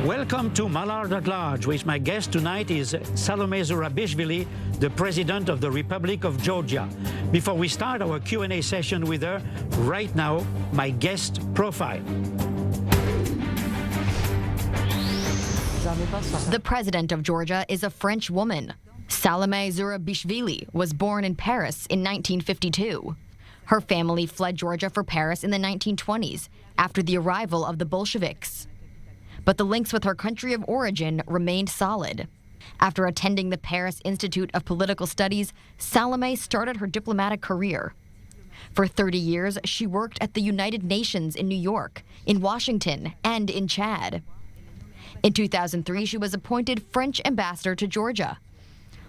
Welcome to Malard at Large, which my guest tonight is Salomé Zourabichvili, the President of the Republic of Georgia. Before we start our Q&A session with her, right now, my guest profile. The President of Georgia is a French woman. Salomé Zourabichvili was born in Paris in 1952. Her family fled Georgia for Paris in the 1920s after the arrival of the Bolsheviks. But the links with her country of origin remained solid. After attending the Paris Institute of Political Studies, Salomé started her diplomatic career. For 30 years, she worked at the United Nations in New York, in Washington, and in Chad. In 2003, she was appointed French ambassador to Georgia.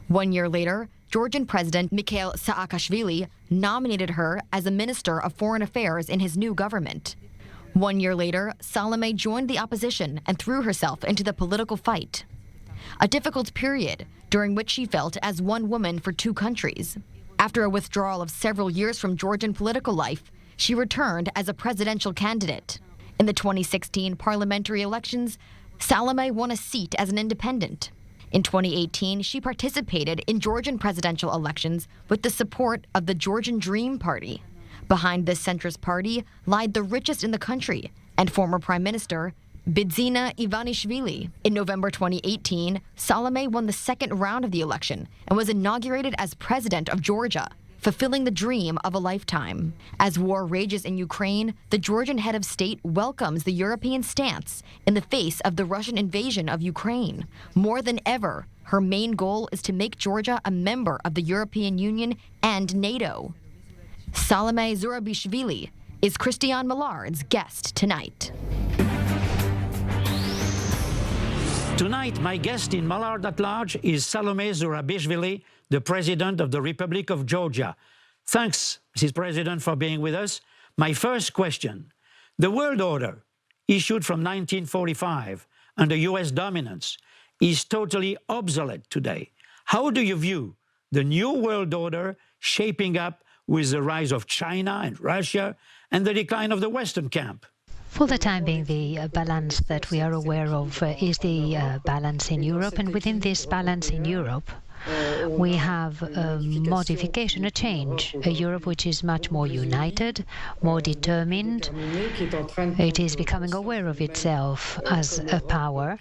1 year later, Georgian President Saakashvili nominated her as a Minister of Foreign Affairs in his new government. 1 year later, Salomé joined the opposition and threw herself into the political fight. A difficult period during which she felt as one woman for two countries. After a withdrawal of several years from Georgian political life, she returned as a presidential candidate. In the 2016 parliamentary elections, Salomé won a seat as an independent. In 2018, she participated in Georgian presidential elections with the support of the Georgian Dream Party. Behind this centrist party lied the richest in the country and former Prime Minister Bidzina Ivanishvili. In November 2018, Salomé won the second round of the election and was inaugurated as president of Georgia, fulfilling the dream of a lifetime. As war rages in Ukraine, the Georgian head of state welcomes the European stance in the face of the Russian invasion of Ukraine. More than ever, her main goal is to make Georgia a member of the European Union and NATO. Salomé Zourabichvili is Christian Malard's guest tonight. Tonight, my guest in Malard at Large is Salomé Zourabichvili, the President of the Republic of Georgia. Thanks, Mrs. President, for being with us. My first question: the world order, issued from 1945 under U.S. dominance, is totally obsolete today. How do you view the new world order shaping up with the rise of China and Russia and the decline of the Western camp? For the time being, the balance that we are aware of is the balance in Europe, and within this balance in Europe, we have a modification, a change, a Europe which is much more united, more determined. It is becoming aware of itself as a power,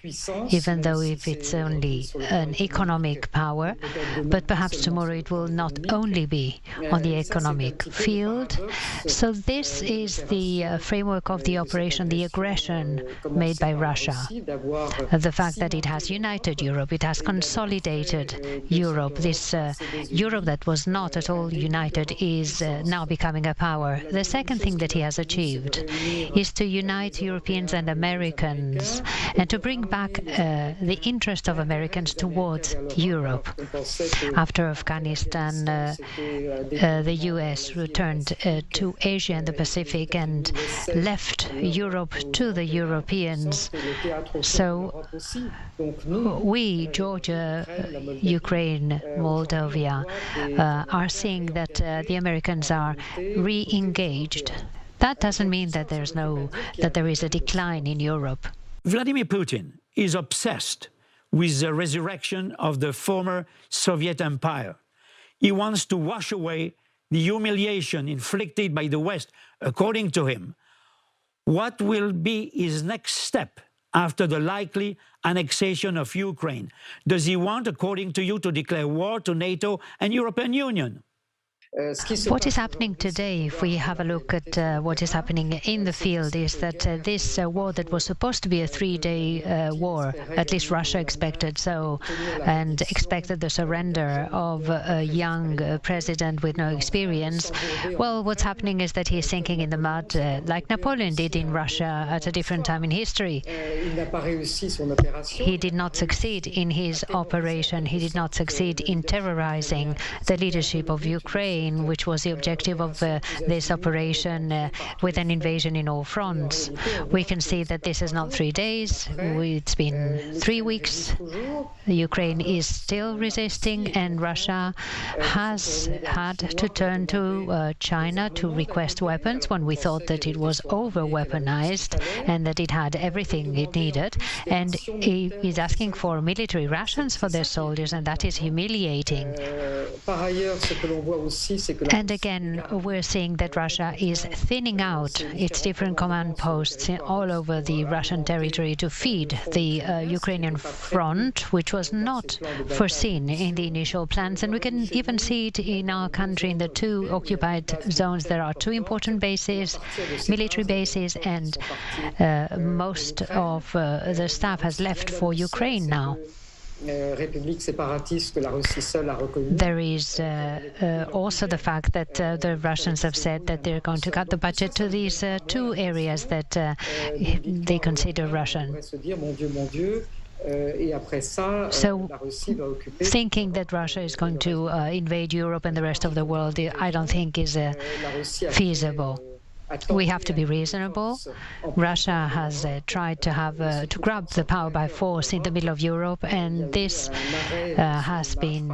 even though if it's only an economic power, but perhaps tomorrow it will not only be on the economic field. So this is the framework of the operation, the aggression made by Russia. The fact that it has united Europe, it has consolidated Europe. This Europe that was not at all united is now becoming a power. The second thing that he has achieved is to unite Europeans and Americans and to bring back the interest of Americans towards Europe. After Afghanistan, the US returned to Asia and the Pacific and left Europe to the Europeans. So we, Georgia, Ukraine, Moldova, are seeing that the Americans are re-engaged. That doesn't mean that there is a decline in Europe. Vladimir Putin is obsessed with the resurrection of the former Soviet Empire. He wants to wash away the humiliation inflicted by the West, according to him. What will be his next step after the likely annexation of Ukraine? Does he want, according to you, to declare war to NATO and European Union? What is happening today, if we have a look at what is happening in the field, is that this war that was supposed to be a three-day war, at least Russia expected so, and expected the surrender of a young president with no experience. Well, what's happening is that he's sinking in the mud, like Napoleon did in Russia at a different time in history. He did not succeed in his operation. He did not succeed in terrorizing the leadership of Ukraine. Ukraine, which was the objective of this operation with an invasion in all fronts. We can see that this is not 3 days, it's been 3 weeks. Ukraine is still resisting, and Russia has had to turn to China to request weapons when we thought that it was over-weaponized and that it had everything it needed. And he is asking for military rations for their soldiers, and that is humiliating. And again, we're seeing that Russia is thinning out its different command posts all over the Russian territory to feed the Ukrainian front, which was not foreseen in the initial plans. And we can even see it in our country in the 2 occupied zones. There are 2 important bases, military bases, and most of the staff has left for Ukraine now. There is also the fact that the Russians have said that they're going to cut the budget to these 2 areas that they consider Russian. So thinking that Russia is going to invade Europe and the rest of the world, I don't think is feasible. We have to be reasonable. Russia has tried to grab the power by force in the middle of Europe, and this has been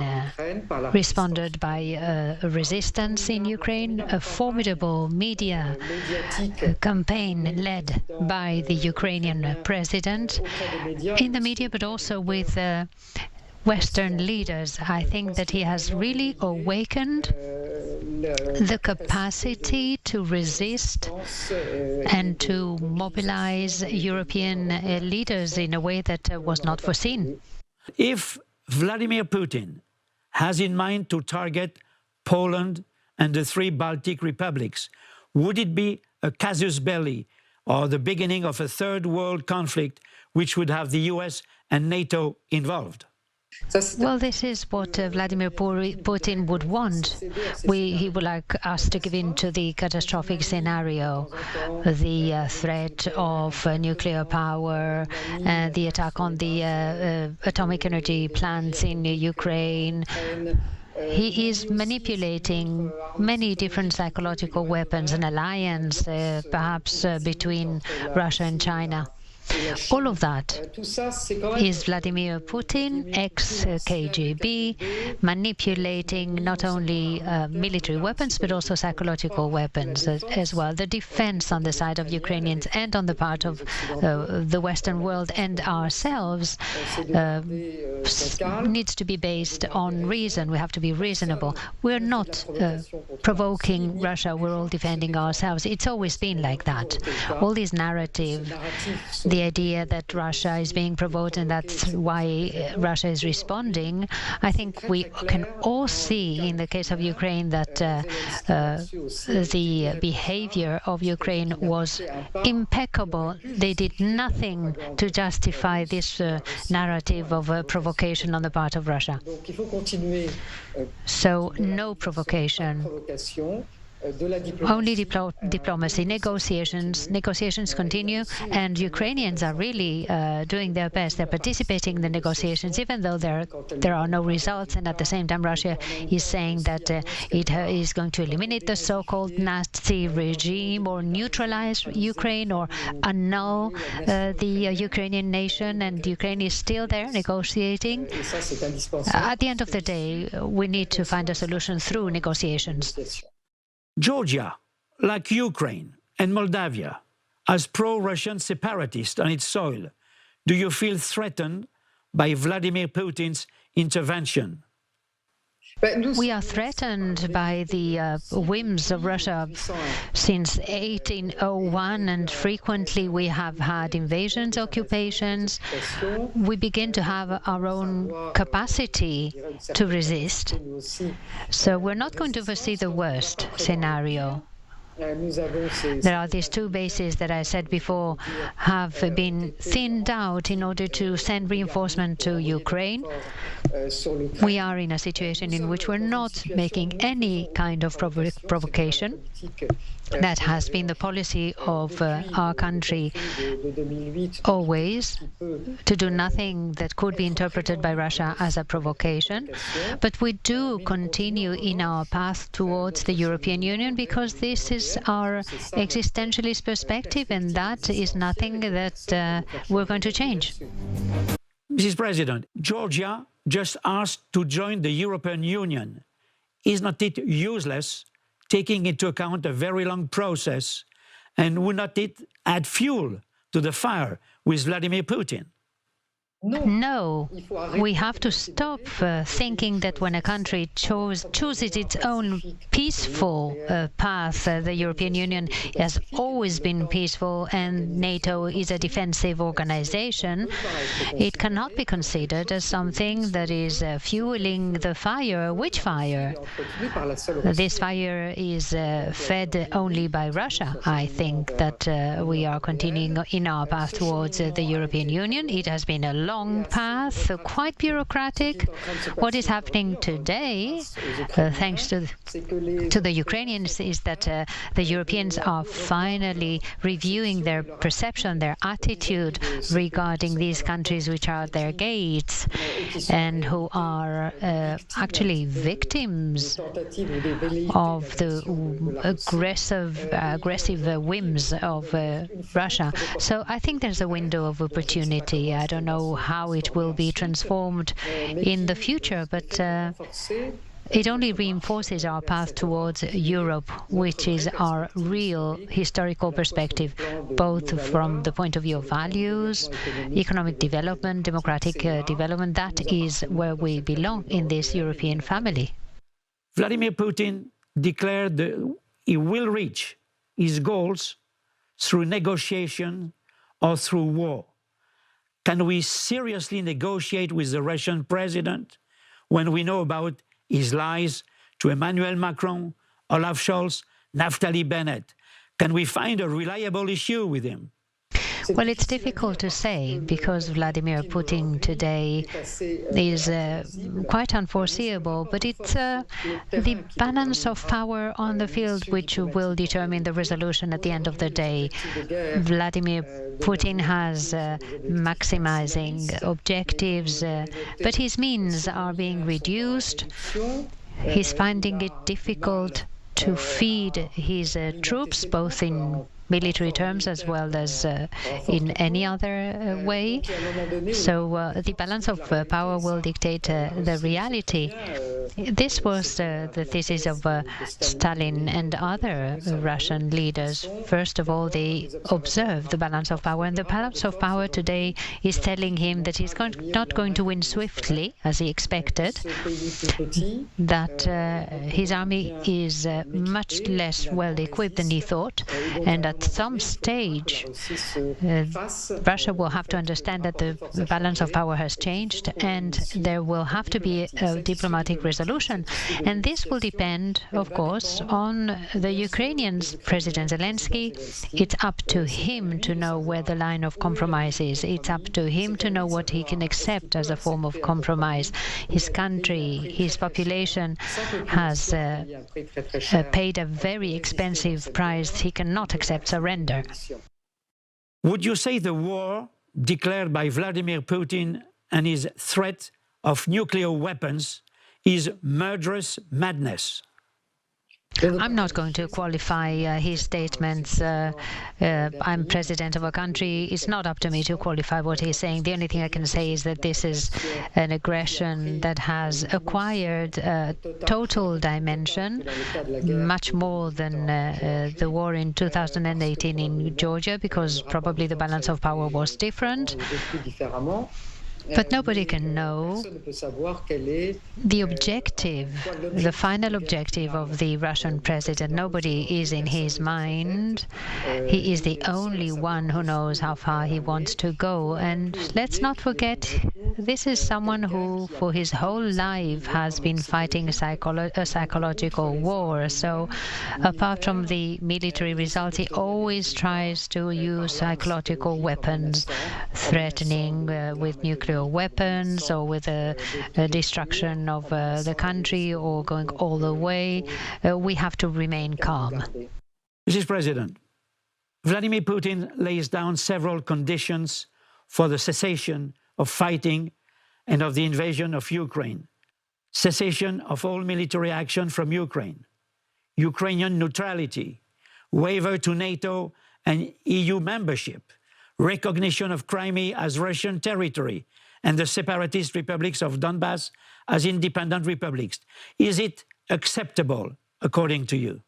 responded by resistance in Ukraine, a formidable media campaign led by the Ukrainian president in the media, but also with Western leaders. I think that he has really awakened the capacity to resist and to mobilize European leaders in a way that was not foreseen. If Vladimir Putin has in mind to target Poland and the 3 Baltic republics, would it be a casus belli or the beginning of a third world conflict which would have the US and NATO involved? Well, this is what Vladimir Putin would want. He would like us to give in to the catastrophic scenario, the threat of nuclear power, the attack on the atomic energy plants in Ukraine. He is manipulating many different psychological weapons, an alliance perhaps between Russia and China. All of that is Vladimir Putin, ex-KGB, manipulating not only military weapons, but also psychological weapons as well. The defense on the side of Ukrainians and on the part of the Western world and ourselves needs to be based on reason. We have to be reasonable. We're not provoking Russia. We're all defending ourselves. It's always been like that. All this narrative, the idea that Russia is being provoked and that's why Russia is responding, I think we can all see in the case of Ukraine that the behavior of Ukraine was impeccable. They did nothing to justify this narrative of provocation on the part of Russia. So no provocation. Only diplomacy, negotiations continue, and Ukrainians are really doing their best. They're participating in the negotiations, even though there are no results. And at the same time, Russia is saying that it is going to eliminate the so-called Nazi regime or neutralize Ukraine or annul the Ukrainian nation, and Ukraine is still there negotiating. At the end of the day, we need to find a solution through negotiations. Georgia, like Ukraine and Moldavia, as pro-Russian separatists on its soil, do you feel threatened by Vladimir Putin's intervention? We are threatened by the whims of Russia since 1801, and frequently we have had invasions, occupations. We begin to have our own capacity to resist. So we're not going to foresee the worst scenario. There are these 2 bases that I said before have been thinned out in order to send reinforcement to Ukraine. We are in a situation in which we're not making any kind of provocation. That has been the policy of our country always, to do nothing that could be interpreted by Russia as a provocation. But we do continue in our path towards the European Union because this is our existentialist perspective, and that is nothing that we're going to change. Mrs. President, Georgia just asked to join the European Union. Is not it useless, taking into account a very long process, and would not it add fuel to the fire with Vladimir Putin? No, we have to stop thinking that when a country chooses its own peaceful path, the European Union has always been peaceful and NATO is a defensive organization. It cannot be considered as something that is fueling the fire. Which fire? This fire is fed only by Russia. I think that we are continuing in our path towards the European Union. It has been a long path, quite bureaucratic. What is happening today, thanks to the Ukrainians, is that the Europeans are finally reviewing their perception, their attitude regarding these countries which are at their gates and who are actually victims of the aggressive whims of Russia. So I think there's a window of opportunity. I don't know how it will be transformed in the future, but it only reinforces our path towards Europe, which is our real historical perspective, both from the point of view of values, economic development, democratic development. That is where we belong in this European family. Vladimir Putin declared that he will reach his goals through negotiation or through war. Can we seriously negotiate with the Russian president when we know about his lies to Emmanuel Macron, Olaf Scholz, Naftali Bennett? Can we find a reliable issue with him? Well, it's difficult to say because Vladimir Putin today is quite unforeseeable, but it's the balance of power on the field which will determine the resolution at the end of the day. Vladimir Putin has maximizing objectives, but his means are being reduced. He's finding it difficult to feed his troops, both in military terms as well as in any other way. So the balance of power will dictate the reality. This was the thesis of Stalin and other Russian leaders. First of all, they observed the balance of power, and the balance of power today is telling him that he's not going to win swiftly, as he expected, that his army is much less well-equipped than he thought, and at some stage Russia will have to understand that the balance of power has changed, and there will have to be a diplomatic resolution. And this will depend, of course, on the Ukrainians. President Zelensky, it's up to him to know where the line of compromise is. It's up to him to know what he can accept as a form of compromise. His country, his population has paid a very expensive price. He cannot accept surrender. Would you say the war declared by Vladimir Putin and his threat of nuclear weapons is murderous madness? I'm not going to qualify his statements. I'm president of a country. It's not up to me to qualify what he's saying. The only thing I can say is that this is an aggression that has acquired a total dimension, much more than the war in 2018 in Georgia, because probably the balance of power was different. But nobody can know the objective, the final objective of the Russian president. Nobody is in his mind. He is the only one who knows how far he wants to go. And let's not forget this is someone who, for his whole life, has been fighting a psychological war. So, apart from the military results, he always tries to use psychological weapons, threatening with nuclear weapons or with a destruction of the country or going all the way. We have to remain calm. Mrs. President, Vladimir Putin lays down several conditions for the cessation of fighting and of the invasion of Ukraine. Cessation of all military action from Ukraine, Ukrainian neutrality, waiver to NATO and EU membership, recognition of Crimea as Russian territory, and the separatist republics of Donbass as independent republics. Is it acceptable, according to you?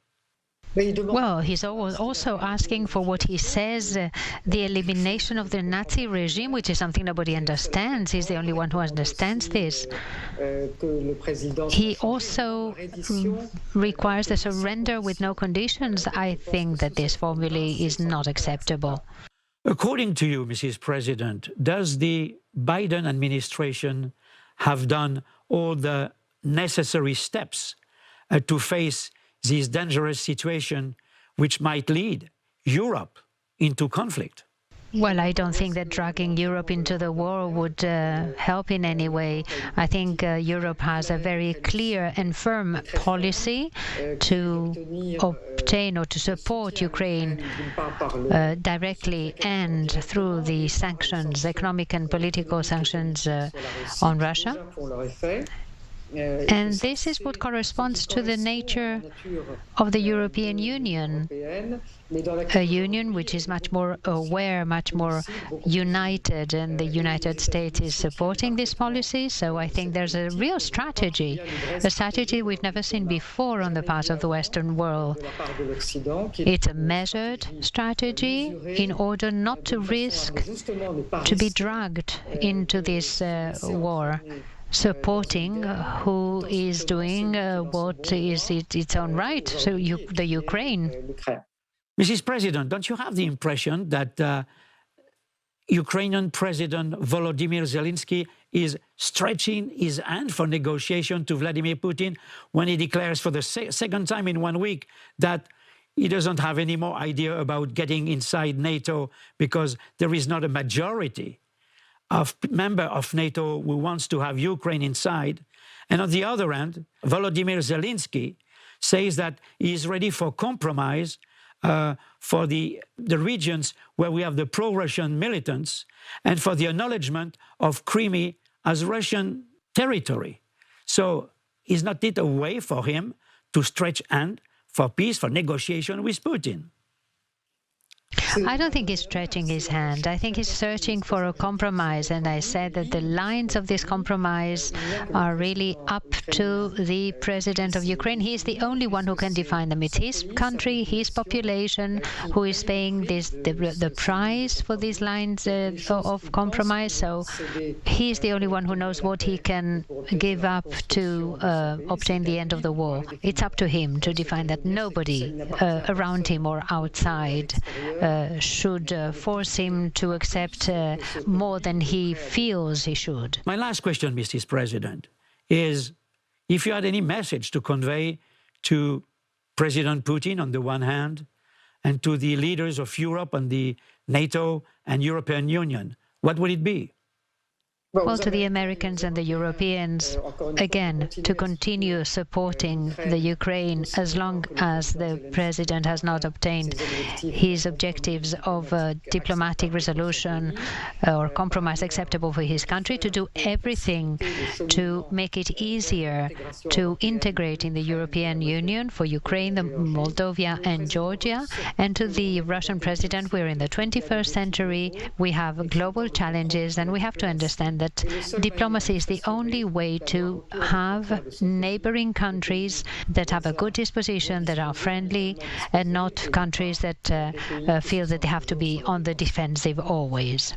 Well, he's also asking for what he says, the elimination of the Nazi regime, which is something nobody understands. He's the only one who understands this. He also requires the surrender with no conditions. I think that this formula is not acceptable. According to you, Mrs. President, does the Biden administration have done all the necessary steps to face this dangerous situation which might lead Europe into conflict? Well, I don't think that dragging Europe into the war would help in any way. I think Europe has a very clear and firm policy to obtain or to support Ukraine directly and through the sanctions, economic and political sanctions on Russia. And this is what corresponds to the nature of the European Union, a union which is much more aware, much more united, and the United States is supporting this policy. So I think there's a real strategy, a strategy we've never seen before on the part of the Western world. It's a measured strategy in order not to risk to be dragged into this war, supporting who is doing what is its own right, so the Ukraine. Mrs. President, don't you have the impression that Ukrainian President Volodymyr Zelensky is stretching his hand for negotiation to Vladimir Putin when he declares for the second time in 1 week that he doesn't have any more idea about getting inside NATO because there is not a majority of member of NATO who wants to have Ukraine inside. And on the other hand, Volodymyr Zelensky says that he is ready for compromise for the regions where we have the pro-Russian militants and for the acknowledgement of Crimea as Russian territory. So is not it a way for him to stretch hand for peace, for negotiation with Putin? I don't think he's stretching his hand. I think he's searching for a compromise, and I said that the lines of this compromise are really up to the president of Ukraine. He's the only one who can define them. It's his country, his population, who is paying the price for these lines of compromise. So he's the only one who knows what he can give up to obtain the end of the war. It's up to him to define that. Nobody around him or outside should force him to accept more than he feels he should. My last question, Mrs. President, is if you had any message to convey to President Putin on the one hand and to the leaders of Europe and the NATO and European Union, what would it be? Well, to the Americans and the Europeans, again, to continue supporting the Ukraine as long as the president has not obtained his objectives of a diplomatic resolution or compromise acceptable for his country, to do everything to make it easier to integrate in the European Union for Ukraine, Moldova and Georgia. And to the Russian president, we're in the 21st century, we have global challenges, and we have to understand that diplomacy is the only way to have neighboring countries that have a good disposition, that are friendly, and not countries that feel that they have to be on the defensive always.